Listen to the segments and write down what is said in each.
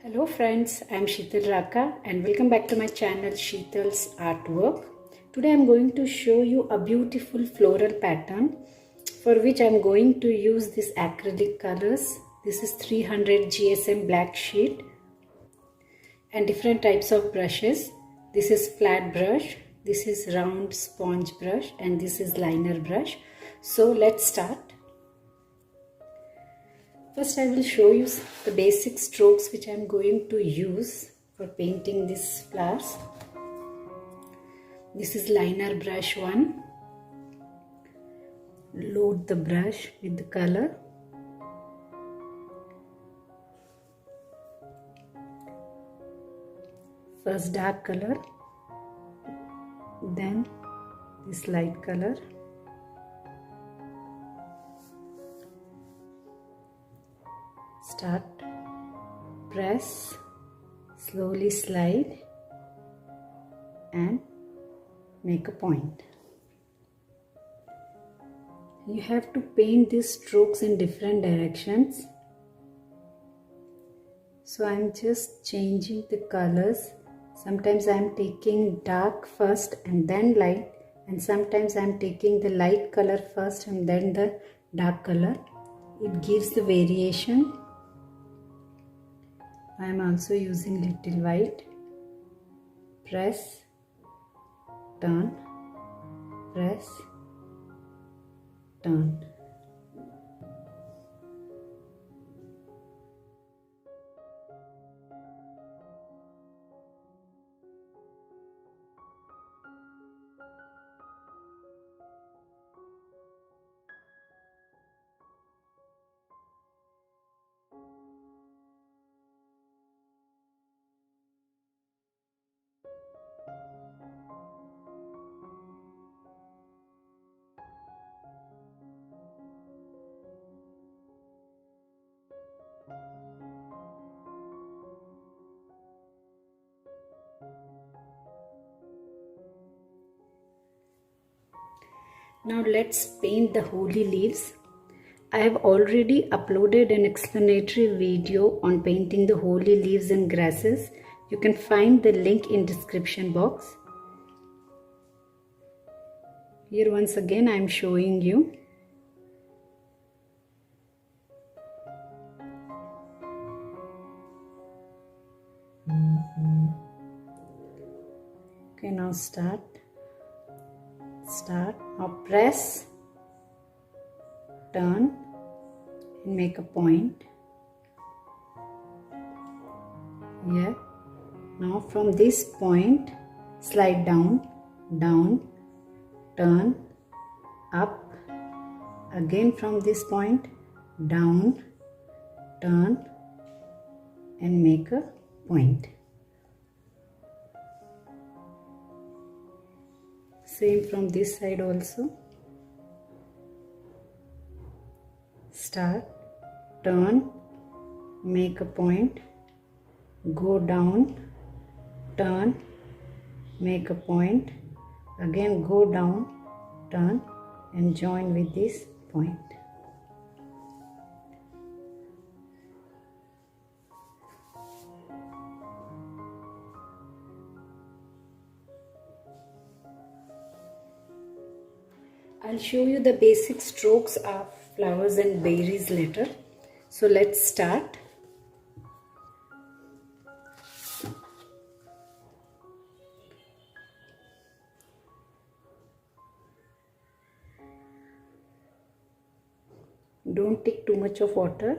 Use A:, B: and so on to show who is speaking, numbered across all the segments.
A: Hello friends, I am Shital and welcome back to my channel Shital's Artwork. Today I am going to show you a beautiful floral pattern for which I am going to use this acrylic colors. This is 300 GSM black sheet and different types of brushes. This is flat brush, this is round sponge brush and this is liner brush. So let's start. First I will show you the basic strokes which I am going to use for painting these flowers. This is liner brush 1. Load the brush with the color. First dark color, then this light color. Start, press, slowly slide and make a point. You have to paint these strokes in different directions. So I am just changing the colors. Sometimes I am taking dark first and then light, and sometimes I am taking the light color first and then the dark color. It gives the variation. I am also using little white. Press, turn, press, turn. Now let's paint the holy leaves. I have already uploaded an explanatory video on painting the holy leaves and grasses. You can find the link in description box. Here once again I am showing you. Okay, now start. Now press, turn and make a point here. Now from this point slide down, down, turn, up, again from this point down, turn and make a point. Same from this side also. Start, turn, make a point, go down, turn, make a point, again go down, turn and join with this point. I'll show you the basic strokes of flowers and berries later. So let's start. Don't take too much of water.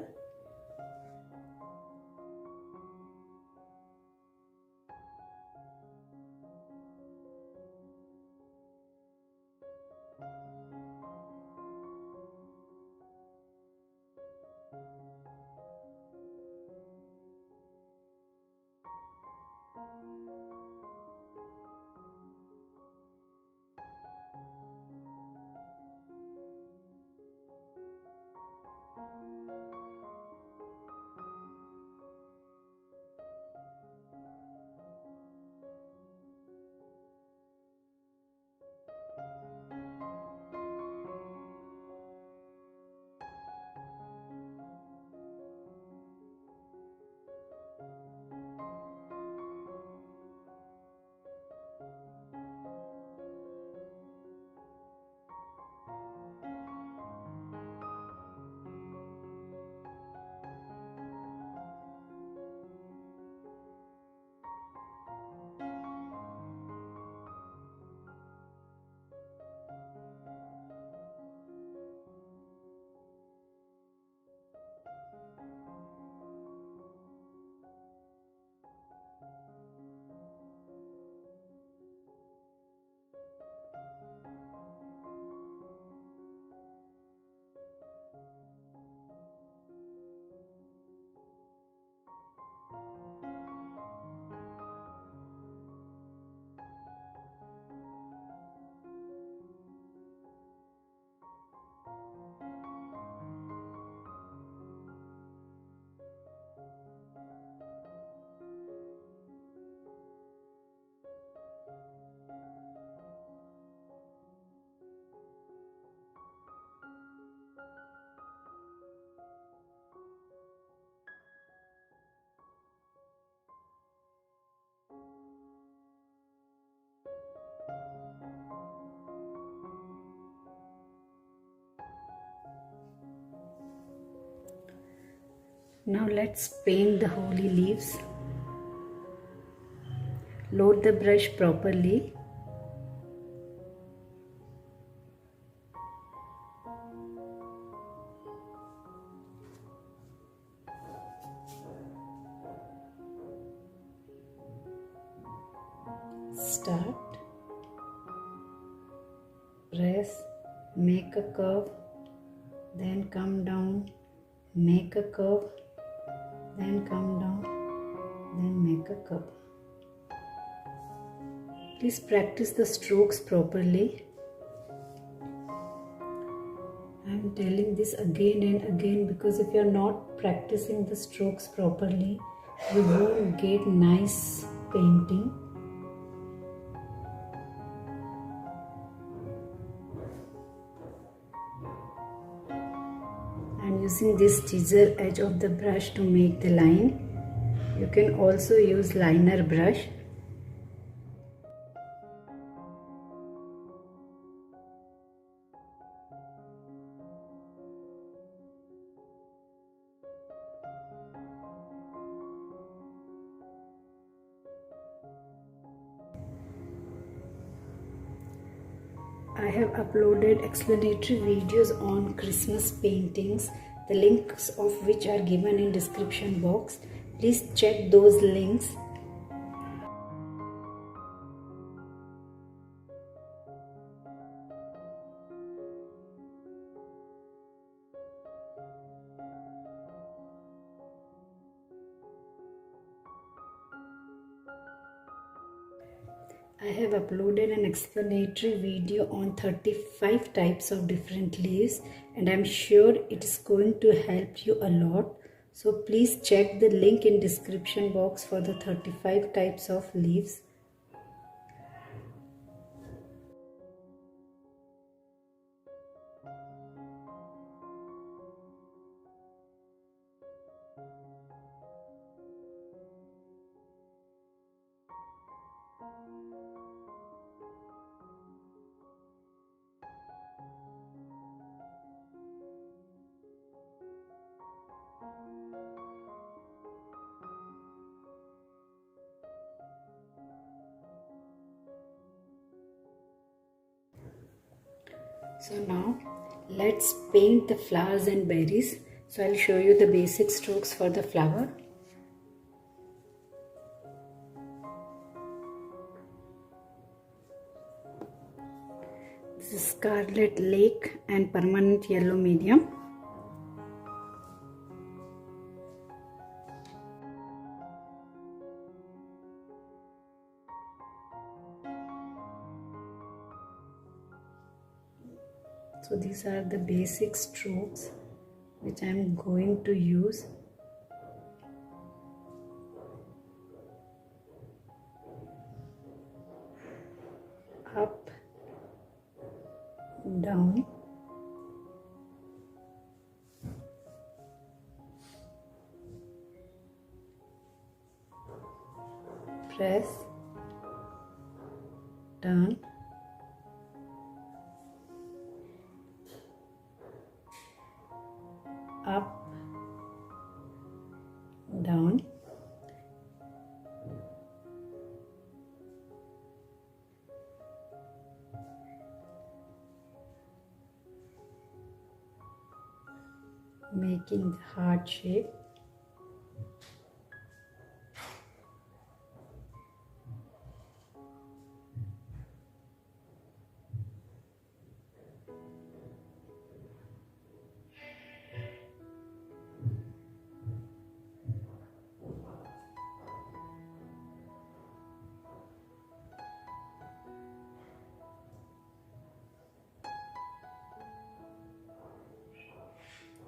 A: Now let's paint the holy leaves. Load the brush properly. Start, press, make a curve, then come down, make a curve, then come down, then make a curve. Please practice the strokes properly. I am telling this again and again because if you are not practicing the strokes properly, you won't get nice painting. I am using this scissor edge of the brush to make the line. You can also use liner brush. I have uploaded explanatory videos on Christmas paintings, the links of which are given in description box. Please check those links. I have uploaded an explanatory video on 35 types of different leaves, and I'm sure it is going to help you a lot. So please check the link in description box for the 35 types of leaves. So now let's paint the flowers and berries. So I'll show you the basic strokes for the flower. This is Scarlet Lake and Permanent Yellow Medium. So these are the basic strokes which I am going to use. Up, down, press, turn, up, down, making the heart shape.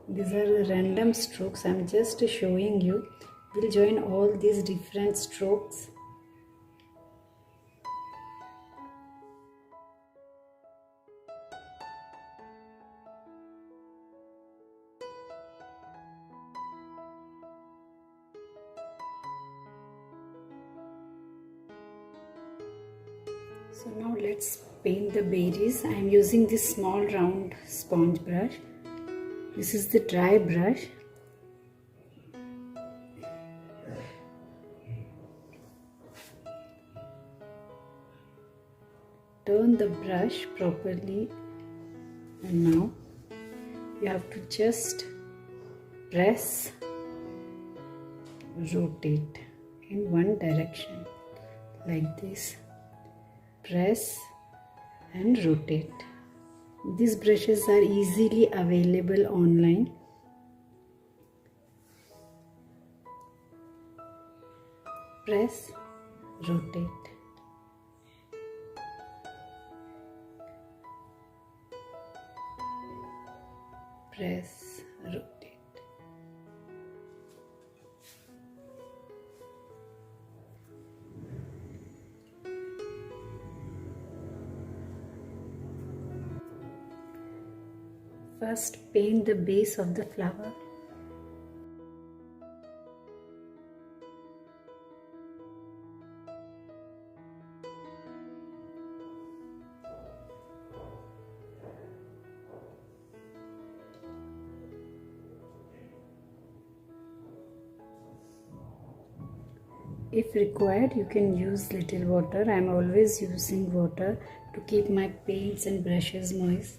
A: These are random strokes. I'm just showing you. We'll join all these different strokes. So now let's paint the berries. I am using this small round sponge brush. This is the dry brush. turn the brush properly, and now you have to just press, rotate in one direction like this. Press and rotate. These brushes are easily available online. Press, rotate. Press, rotate. First, paint the base of the flower. If required, you can use little water. I am always using water to keep my paints and brushes moist.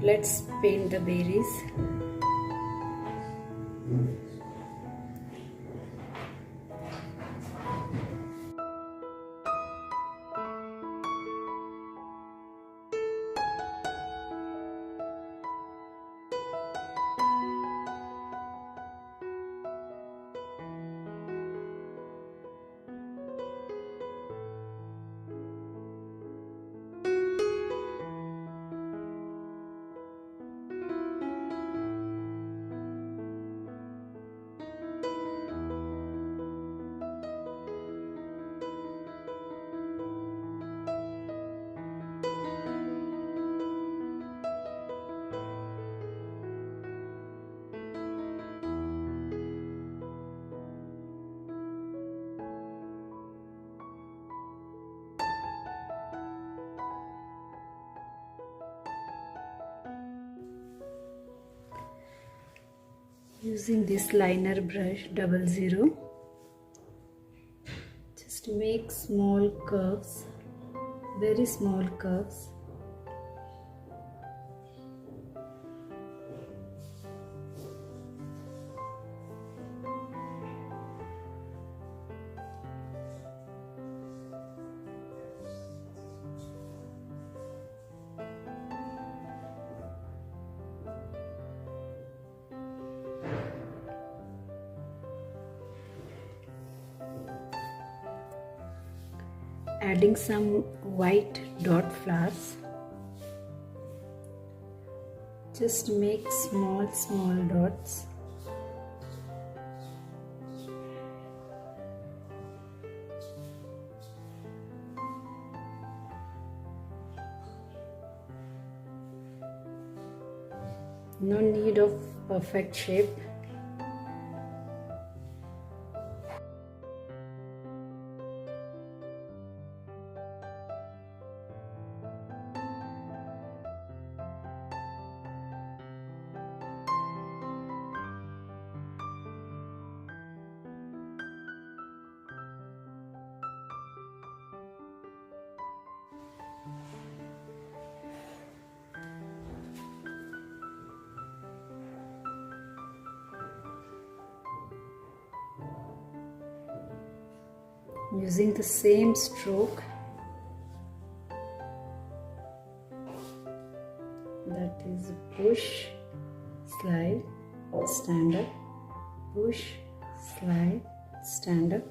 A: Let's paint the berries. Using this liner brush 00, just make small curves, very small curves. Adding some white dot flowers. Just make small dots. No need of perfect shape. using the same stroke, that is push, slide, stand up, push, slide, stand up.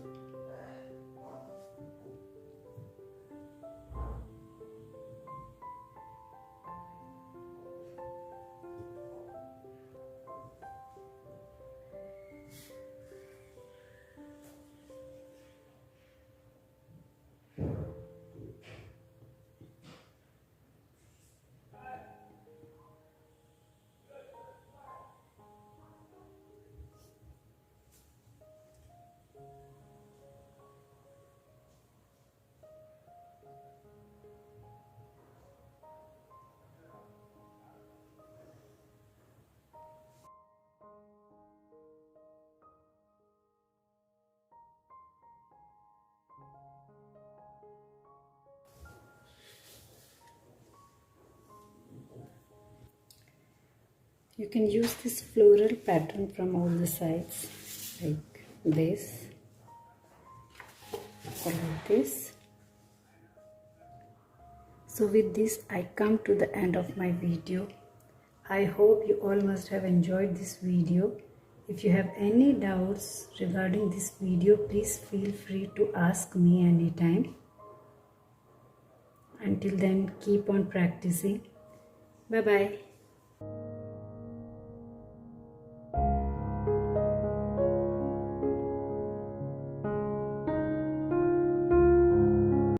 A: You can use this floral pattern from all the sides, like this or like this. So with this I come to the end of my video. I hope you all must have enjoyed this video. If you have any doubts regarding this video, please feel free to ask me anytime. Until then, keep on practicing. Bye bye.